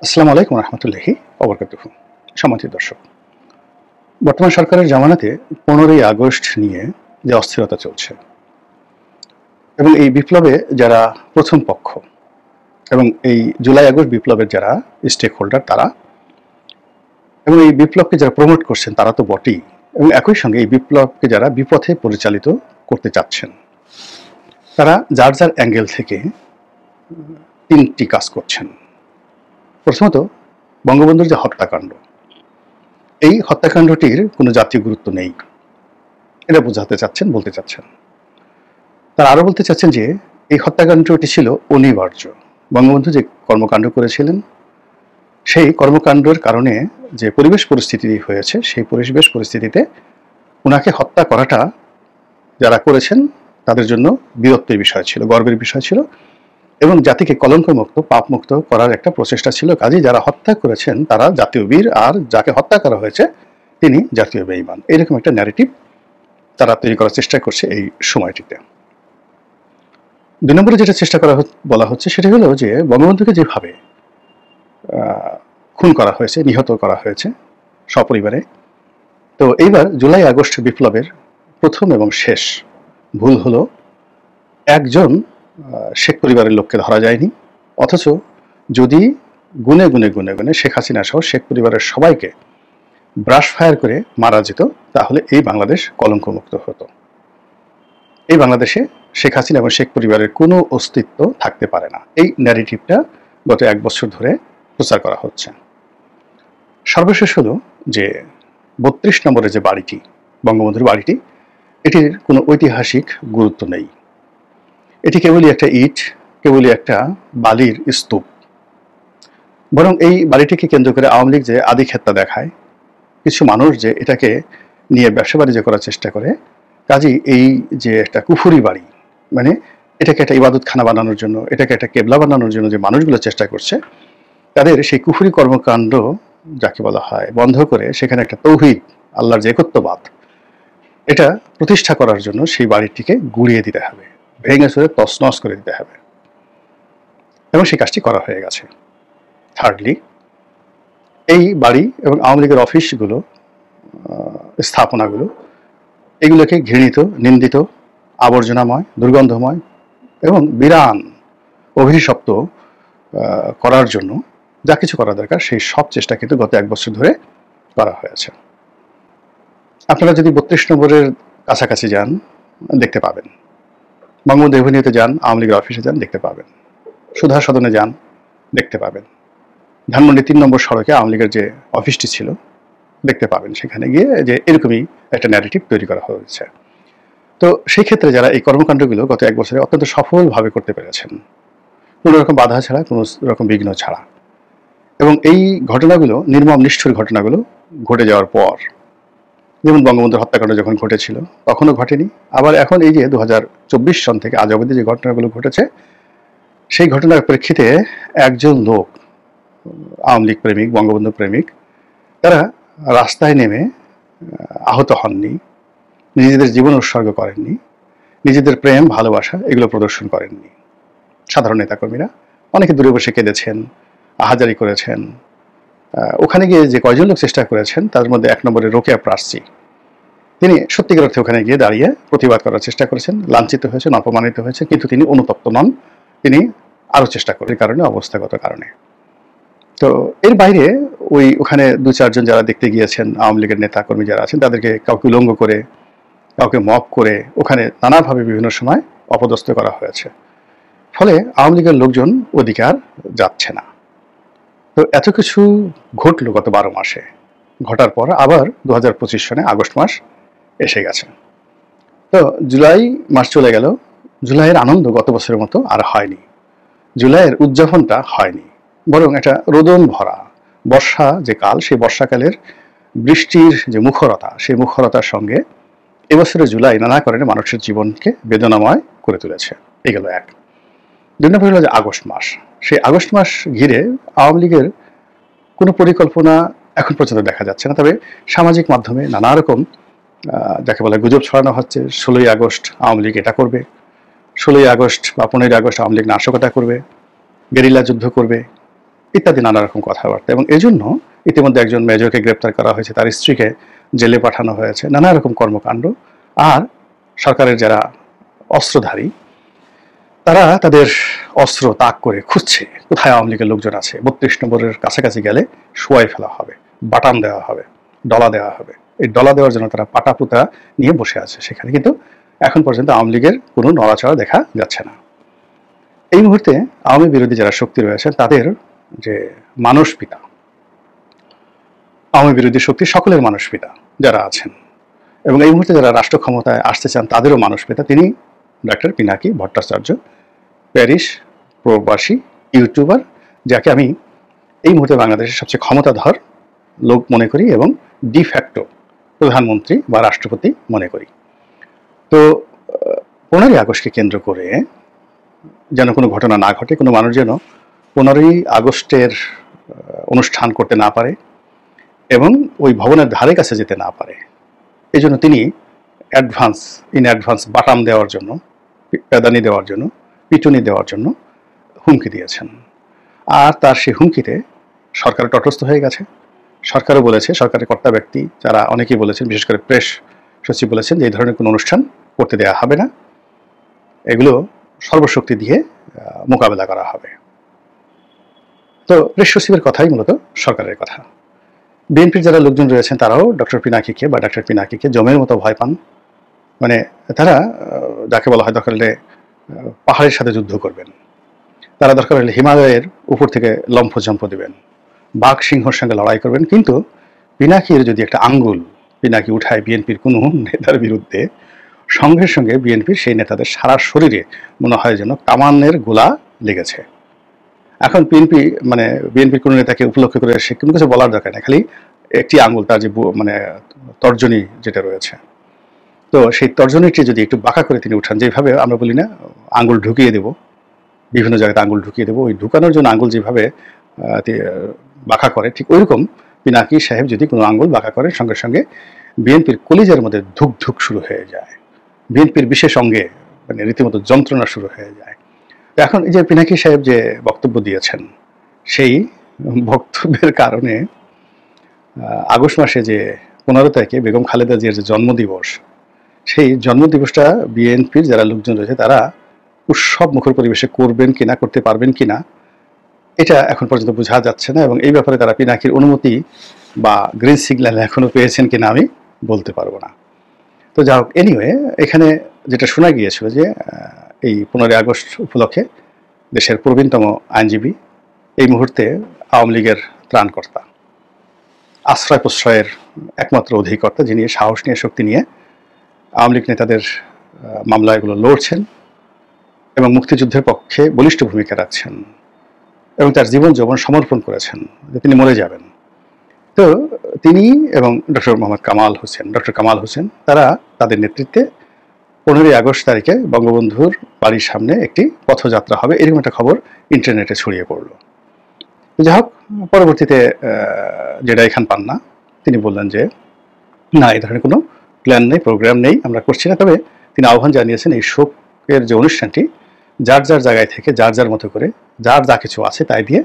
আসসালামু আলাইকুম রহমতুল্লাহি ওবরকাতুহু। সম্মানিত দর্শক, বর্তমান সরকারের জামানাতে 15ই আগস্ট নিয়ে যে অস্থিরতা চলছে এবং এই বিপ্লবে যারা প্রথম পক্ষ এবং এই জুলাই আগস্ট বিপ্লবের যারা স্টেক হোল্ডার তারা এবং এই বিপ্লবকে যারা প্রমোট করছেন তারা তো বটেই, এবং একই সঙ্গে এই বিপ্লবকে যারা বিপথে পরিচালিত করতে চাচ্ছেন তারা যার যার অ্যাঙ্গেল থেকে তিনটি কাজ করছেন। প্রথমত, বঙ্গবন্ধুর যে হত্যাকাণ্ড, এই হত্যাকাণ্ডটির কোনো জাতীয় গুরুত্ব নেই, এটা বোঝাতে চাচ্ছেন, বলতে চাচ্ছেন। তারা আরও বলতে চাচ্ছেন যে এই হত্যাকাণ্ডটি ছিল অনিবার্য। বঙ্গবন্ধু যে কর্মকাণ্ড করেছিলেন সেই কর্মকাণ্ডের কারণে যে পরিবেশ পরিস্থিতি হয়েছে, সেই পরিবেশ পরিস্থিতিতে ওনাকে হত্যা করাটা যারা করেছেন তাদের জন্য বীরত্বের বিষয় ছিল, গর্বের বিষয় ছিল, এবং জাতিকে কলঙ্কমুক্ত পাপমুক্ত করার একটা প্রচেষ্টা ছিল। কাজেই যারা হত্যা করেছেন তারা জাতীয় বীর, আর যাকে হত্যা করা হয়েছে তিনি জাতীয় বেঈমান। এরকম একটা ন্যারেটিভ তারা তৈরি করার চেষ্টা করছে এই সময়টিতে। 2 নম্বরে যেটা চেষ্টা করা বলা হচ্ছে সেটা হলো যে বঙ্গবন্ধুকে যেভাবে খুন করা হয়েছে, নিহত করা হয়েছে সপরিবারে, তো এইবার জুলাই আগস্ট বিপ্লবের প্রথম এবং শেষ ভুল হলো একজন শেখ পরিবারের লোককে ধরা যায়নি, অথচ যদি গুনে গুনে গুনে গুনে শেখ হাসিনা সহ শেখ পরিবারের সবাইকে ব্রাশ ফায়ার করে মারা যেত, তাহলে এই বাংলাদেশ কলঙ্কমুক্ত হতো। এই বাংলাদেশে শেখ হাসিনা এবং শেখ পরিবারের কোনো অস্তিত্ব থাকতে পারে না। এই ন্যারেটিভটা গত 1 বছর ধরে প্রচার করা হচ্ছে। সর্বশেষ হলো যে 32 নম্বরের যে বাড়িটি, বঙ্গবন্ধুর বাড়িটি, এটির কোনো ঐতিহাসিক গুরুত্ব নেই। এটি কেবলই একটা ইট, কেবলই একটা বালির স্তূপ। বরং এই বাড়িটিকে কেন্দ্র করে আওয়ামী লীগ যে আধিক্ষেত্তা দেখায়, কিছু মানুষ যে এটাকে নিয়ে ব্যবসা বাণিজ্য করার চেষ্টা করে, কাজেই এই যে একটা কুফুরি বাড়ি, মানে এটাকে একটা ইবাদতখানা বানানোর জন্য, এটাকে একটা কেবলা বানানোর জন্য যে মানুষগুলো চেষ্টা করছে, তাদের সেই কুফুরি কর্মকাণ্ড যাকে বলা হয় বন্ধ করে সেখানে একটা তৌহিদ, আল্লাহর যে একত্ববাদ, এটা প্রতিষ্ঠা করার জন্য সেই বাড়িটিকে গুঁড়িয়ে দিতে হবে, ভেঙে চুরে তছনছ করে দিতে হবে, এবং সেই কাজটি করা হয়ে গেছে। থার্ডলি, এই বাড়ি এবং আওয়ামী লীগের অফিসগুলো, স্থাপনাগুলো, এগুলোকে ঘৃণিত, নিন্দিত, আবর্জনাময়, দুর্গন্ধময় এবং বিরান অভিশপ্ত করার জন্য যা কিছু করা দরকার সেই সব চেষ্টা কিন্তু গত 1 বছর ধরে করা হয়েছে। আপনারা যদি 32 নম্বরের কাছাকাছি যান দেখতে পাবেন, বঙ্গবন্ধু এভিনিউতে যান, আওয়ামী লীগের অফিসে যান দেখতে পাবেন, সুধা সদনে যান দেখতে পাবেন, ধানমন্ডি 3 নম্বর সড়কে আওয়ামী লীগের যে অফিসটি ছিল দেখতে পাবেন। সেখানে গিয়ে যে এরকমই একটা ন্যারেটিভ তৈরি করা হয়েছে। তো সেই ক্ষেত্রে যারা এই কর্মকাণ্ডগুলো গত 1 বছরে অত্যন্ত সফলভাবে করতে পেরেছেন, কোনো রকম বাধা ছাড়া, কোনো রকম বিঘ্ন ছাড়া, এবং এই ঘটনাগুলো, নির্মম নিষ্ঠুর ঘটনাগুলো ঘটে যাওয়ার পর, যেমন বঙ্গবন্ধুর হত্যাকাণ্ড যখন ঘটেছিল তখনও ঘটেনি, আবার এখন এই যে 2024 সন থেকে আজ অবধি যে ঘটনাগুলো ঘটেছে, সেই ঘটনার প্রেক্ষিতে একজন লোক, আওয়ামী লীগ প্রেমিক, বঙ্গবন্ধু প্রেমিক, তারা রাস্তায় নেমে আহত হননি, নিজেদের জীবন উৎসর্গ করেননি, নিজেদের প্রেম ভালোবাসা এগুলো প্রদর্শন করেননি। সাধারণ নেতাকর্মীরা অনেকে দূরে বসে কেঁদেছেন, আহাজারি করেছেন। ওখানে গিয়ে যে কয়জন লোক চেষ্টা করেছেন তার মধ্যে 1 নম্বরে রোকেয়া প্রার্থী, তিনি সত্যিকার অর্থে ওখানে গিয়ে দাঁড়িয়ে প্রতিবাদ করার চেষ্টা করেছেন, লাঞ্ছিত হয়েছেন, অপমানিত হয়েছেন, কিন্তু তিনি অনুতপ্ত নন, তিনি আরও চেষ্টা করেন কারণে, অবস্থাগত কারণে। তো এর বাইরে ওখানে 2-4 জন যারা দেখতে গিয়েছেন, আওয়ামী লীগের নেতা কর্মী যারা আছেন, তাদেরকে কাউকে উলঙ্গ করে, কাউকে মব করে ওখানে নানাভাবে বিভিন্ন সময় অপদস্থ করা হয়েছে। ফলে আওয়ামী লীগের লোকজন ওদিকে আর যাচ্ছে না। তো এত কিছু ঘটলো গত 12 মাসে, ঘটার পর আবার 2025 সনে আগস্ট মাস এসে গেছে। তো জুলাই মাস চলে গেল, জুলাইয়ের আনন্দ গত বছরের মতো আর হয়নি, জুলাইয়ের উদযাপনটা হয়নি, বরং একটা রোদন ভরা বর্ষা যে কাল, সেই বর্ষাকালের বৃষ্টির যে মুখরতা, সেই মুখরতার সঙ্গে এবছরের জুলাই নানা কারণে মানুষের জীবনকে বেদনাময় করে তুলেছে। এই গেল এক। 2 নম্বর হলো যে আগস্ট মাস। সেই আগস্ট মাস ঘিরে আওয়ামী লীগের কোনো পরিকল্পনা এখন পর্যন্ত দেখা যাচ্ছে না, তবে সামাজিক মাধ্যমে নানা রকম যাকে বলে গুজব ছড়ানো হচ্ছে। 16ই আগস্ট আওয়ামী লীগ এটা করবে, 16ই আগস্ট বা 15ই আগস্ট আওয়ামী লীগ নাশকতা করবে, গেরিলা যুদ্ধ করবে, ইত্যাদি নানা রকম কথাবার্তা। এবং এজন্য ইতিমধ্যে একজন মেজরকে গ্রেপ্তার করা হয়েছে, তার স্ত্রীকে জেলে পাঠানো হয়েছে, নানা রকম কর্মকাণ্ড। আর সরকারের যারা অস্ত্রধারী তারা তাদের অস্ত্র তাক করে খুঁজছে কোথায় আওয়ামী লীগের লোকজন আছে। 32 নম্বরের কাছাকাছি গেলে শোয়াই ফেলা হবে, বাটাম দেওয়া হবে, ডলা দেওয়া হবে। এই ডলা দেওয়ার জন্য তারা পাটাপুতা নিয়ে বসে আছে সেখানে, কিন্তু এখন পর্যন্ত আওয়ামী লীগের কোনো নড়াচড়া দেখা যাচ্ছে না। এই মুহূর্তে আওয়ামী বিরোধী যারা শক্তি রয়েছে তাদের যে মানুষ পিতা, আওয়ামী বিরোধী শক্তি সকলের মানুষ পিতা যারা আছেন, এবং এই মুহূর্তে যারা রাষ্ট্র ক্ষমতায় আসতে চান তাদেরও মানুষ পিতা তিনি ডক্টর পিনাকি ভট্টাচার্য, প্যারিস প্রবাসী ইউটিউবার, যাকে আমি এই মুহূর্তে বাংলাদেশের সবচেয়ে ক্ষমতাধর লোক মনে করি এবং ডিফ্যাক্টো প্রধানমন্ত্রী বা রাষ্ট্রপতি মনে করি। তো 15ই আগস্টকে কেন্দ্র করে যেন কোনো ঘটনা না ঘটে, কোনো মানুষ যেন 15ই আগস্টের অনুষ্ঠান করতে না পারে এবং ওই ভবনের ধারে কাছে যেতে না পারে, এই জন্য তিনি ইন অ্যাডভান্স বাটাম দেওয়ার জন্য, পেদানি দেওয়ার জন্য, পিটুনি দেওয়ার জন্য হুমকি দিয়েছেন। আর তার সেই হুমকিতে সরকার তটস্থ হয়ে গেছে। সরকারও বলেছে, সরকারের কর্তা ব্যক্তি যারা অনেকেই বলেছেন, বিশেষ করে প্রেস সচিব বলেছেন যে এই ধরনের কোনো অনুষ্ঠান করতে দেওয়া হবে না, এগুলো সর্বশক্তি দিয়ে মোকাবেলা করা হবে। তো প্রেস সচিবের কথাই মূলত সরকারের কথা। বিএনপির যারা লোকজন রয়েছেন তারাও ডক্টর পিনাকিকে জমের মতো ভয় পান। মানে তারা যাকে বলা হয় দরকার হলে পাহাড়ের সাথে যুদ্ধ করবেন, তারা দরকার হলে হিমালয়ের উপর থেকে লম্ফঝম্প দেবেন, বাঘ সিংহর সঙ্গে লড়াই করবেন। কিন্তু পিনাকির যদি একটা আঙ্গুল পিনাকি উঠায় বিএনপির কোনো নেতার বিরুদ্ধে, সঙ্গে সঙ্গে বিএনপির সেই নেতাদের সারা শরীরে মনে হয় যেন কামানের গোলা লেগেছে। এখন বিএনপির কোনো নেতাকে উপলক্ষ করে সে কোনো কিছু বলার দরকার নেই, খালি একটি আঙ্গুল তার যে তর্জনী যেটা রয়েছে, তো সেই তর্জনীটি যদি একটু বাঁকা করে তিনি উঠান, যেভাবে আমরা বলি না আঙ্গুল ঢুকিয়ে দেব, বিভিন্ন জায়গাতে আঙ্গুল ঢুকিয়ে দেবো, ওই ঢুকানোর জন্য আঙ্গুল যেভাবে বাঁকা করে, ঠিক ওইরকম পিনাকি সাহেব যদি কোনো আঙ্গুল বাঁকা করেন, সঙ্গে সঙ্গে বিএনপির কলিজার মধ্যে ধুক ধুক শুরু হয়ে যায়, বিএনপির বিশেষ অঙ্গে রীতিমতো যন্ত্রণা শুরু হয়ে যায়। তো এখন এই যে পিনাকি সাহেব যে বক্তব্য দিয়েছেন, সেই বক্তব্যের কারণে আগস্ট মাসে যে 15 তারিখে বেগম খালেদা জিয়ার যে জন্মদিবস, সেই জন্মদিবসটা বিএনপির যারা লোকজন রয়েছে তারা উৎসব মুখর পরিবেশে করবেন কিনা, করতে পারবেন কিনা, এটা এখন পর্যন্ত বোঝা যাচ্ছে না। এবং এই ব্যাপারে তারা পিনাকির অনুমতি বা গ্রিন সিগন্যাল এখনো পেয়েছেন কিনা আমি বলতে পারবো না। তো যাই হোক, এনিওয়ে এখানে যেটা শোনা গিয়েছিল যে এই 15ই আগস্ট উপলক্ষে দেশের প্রবীণতম আইনজীবী, এই মুহূর্তে আওয়ামী লীগের ত্রাণকর্তা, আশ্রয় প্রশ্রয়ের একমাত্র অধিকর্তা, যিনি সাহস নিয়ে শক্তি নিয়ে আওয়ামী লীগ নেতাদের মামলা এগুলো লড়ছেন এবং মুক্তিযুদ্ধের পক্ষে বলিষ্ঠ ভূমিকা রাখছেন এবং তার জীবন যৌবন সমর্পণ করেছেন যে তিনি মরে যাবেন। তো তিনি এবং ডক্টর কামাল হোসেন তারা তাদের নেতৃত্বে 15ই আগস্ট তারিখে বঙ্গবন্ধুর বাড়ির সামনে একটি পথযাত্রা হবে, এরকম একটা খবর ইন্টারনেটে ছড়িয়ে পড়ল। যাই হোক, পরবর্তীতে জেডাই খান পান্না তিনি বললেন যে না, এই ধরনের কোনো প্ল্যান নেই, প্রোগ্রাম নেই, আমরা করছি না। তবে তিনি আহ্বান জানিয়েছেন এই শোকের যে অনুষ্ঠানটি যার যার জায়গায় থেকে যার যার মতো করে যার যা কিছু আছে তাই দিয়ে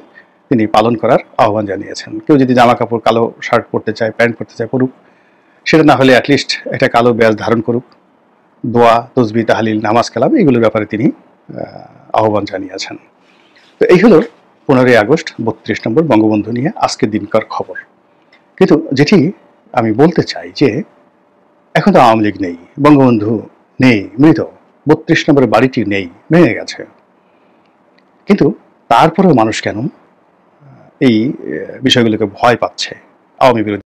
তিনি পালন করার আহ্বান জানিয়েছেন। কেউ যদি জামা কাপড় কালো শার্ট পরতে চায়, প্যান্ট পরতে চায় পরুক, সেটা না হলে অ্যাটলিস্ট একটা কালো ব্যাজ ধারণ করুক, দোয়া তসবি তাহলিল নামাজ কালাম এগুলোর ব্যাপারে তিনি আহ্বান জানিয়েছেন। তো এই হলো 15ই আগস্ট 32 নম্বর বঙ্গবন্ধু নিয়ে আজকের দিনকার খবর। কিন্তু যেটি আমি বলতে চাই যে এখন তো আওয়ামী লীগ নেই, বঙ্গবন্ধু নেই, মৃত, 32 নম্বরের বাড়িটি নেই, ভেঙে গেছে। কিন্তু তারপরেও মানুষ কেন এই বিষয়গুলোকে ভয় পাচ্ছে? আওয়ামী বিরোধী